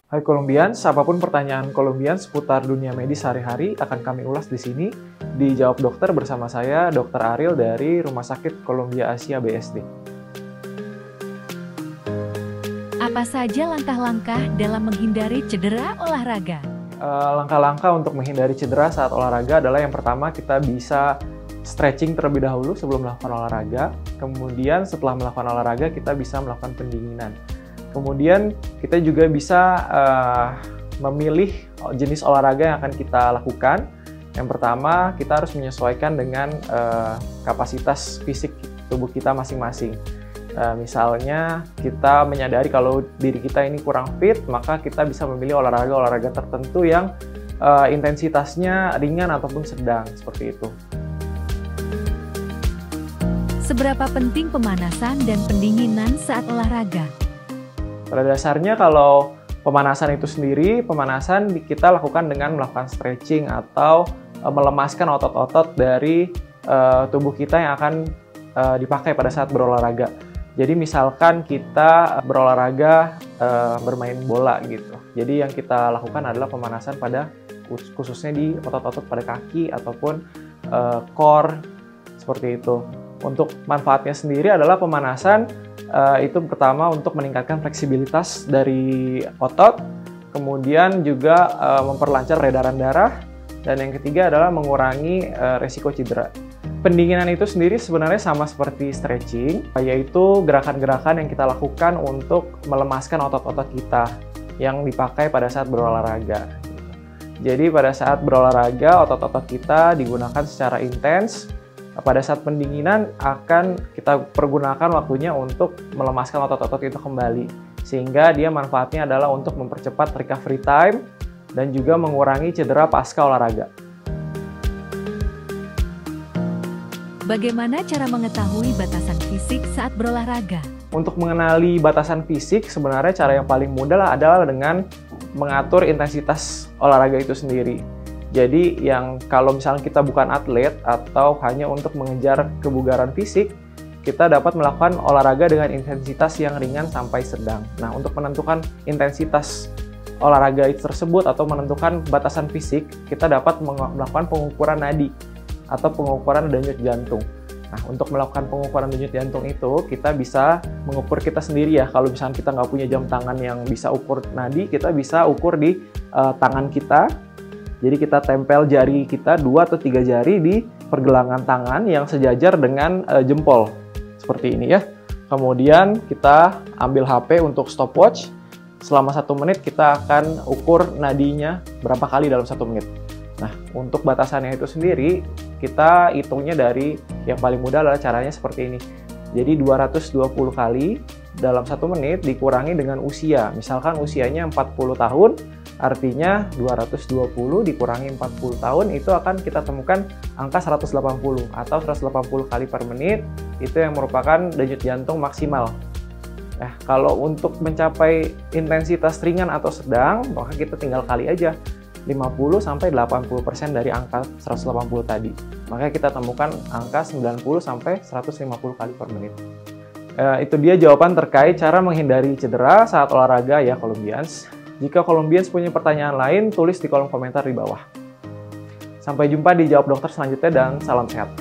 Hai Colombians, apapun pertanyaan Colombians seputar dunia medis sehari-hari akan kami ulas di sini. Dijawab dokter bersama saya, Dr. Ariel dari Rumah Sakit Columbia Asia BSD. Apa saja langkah-langkah dalam menghindari cedera olahraga? Langkah-langkah untuk menghindari cedera saat olahraga adalah yang pertama kita bisa stretching terlebih dahulu sebelum melakukan olahraga. Kemudian setelah melakukan olahraga kita bisa melakukan pendinginan. Kemudian kita juga bisa memilih jenis olahraga yang akan kita lakukan. Yang pertama kita harus menyesuaikan dengan kapasitas fisik tubuh kita masing-masing. Misalnya kita menyadari kalau diri kita ini kurang fit, maka kita bisa memilih olahraga-olahraga tertentu yang intensitasnya ringan ataupun sedang, seperti itu. Seberapa penting pemanasan dan pendinginan saat olahraga? Pada dasarnya kalau pemanasan itu sendiri, pemanasan kita lakukan dengan melakukan stretching atau melemaskan otot-otot dari tubuh kita yang akan dipakai pada saat berolahraga. Jadi misalkan kita berolahraga bermain bola gitu. Jadi yang kita lakukan adalah pemanasan pada khususnya di otot-otot pada kaki ataupun core seperti itu. Untuk manfaatnya sendiri adalah pemanasan itu pertama untuk meningkatkan fleksibilitas dari otot, kemudian juga memperlancar peredaran darah, dan yang ketiga adalah mengurangi resiko cedera. Pendinginan itu sendiri sebenarnya sama seperti stretching, yaitu gerakan-gerakan yang kita lakukan untuk melemaskan otot-otot kita yang dipakai pada saat berolahraga. Jadi pada saat berolahraga, otot-otot kita digunakan secara intens. Pada saat pendinginan akan kita pergunakan waktunya untuk melemaskan otot-otot itu kembali. Sehingga dia manfaatnya adalah untuk mempercepat recovery time dan juga mengurangi cedera pasca olahraga. Bagaimana cara mengetahui batasan fisik saat berolahraga? Untuk mengenali batasan fisik, sebenarnya cara yang paling mudah adalah dengan mengatur intensitas olahraga itu sendiri. Jadi yang kalau misalnya kita bukan atlet atau hanya untuk mengejar kebugaran fisik, kita dapat melakukan olahraga dengan intensitas yang ringan sampai sedang. Nah, untuk menentukan intensitas olahraga itu tersebut atau menentukan batasan fisik, kita dapat melakukan pengukuran nadi atau pengukuran denyut jantung. Nah, untuk melakukan pengukuran denyut jantung itu, kita bisa mengukur kita sendiri ya. Kalau misalnya kita nggak punya jam tangan yang bisa ukur nadi, kita bisa ukur di tangan kita. Jadi kita tempel jari kita 2 atau 3 jari di pergelangan tangan yang sejajar dengan jempol. Seperti ini ya. Kemudian kita ambil HP untuk stopwatch. Selama 1 menit kita akan ukur nadinya berapa kali dalam 1 menit. Nah, untuk batasannya itu sendiri, kita hitungnya dari yang paling mudah adalah caranya seperti ini. Jadi 220 kali dalam 1 menit dikurangi dengan usia. Misalkan usianya 40 tahun, artinya 220 dikurangi 40 tahun itu akan kita temukan angka 180 atau 180 kali per menit, itu yang merupakan denyut jantung maksimal. Nah, kalau untuk mencapai intensitas ringan atau sedang, maka kita tinggal kali aja 50-80% dari angka 180 tadi. Maka kita temukan angka 90-150 kali per menit. Itu dia jawaban terkait cara menghindari cedera saat olahraga ya Colombians. Jika Colombians punya pertanyaan lain, tulis di kolom komentar di bawah. Sampai jumpa di Jawab Dokter selanjutnya dan salam sehat.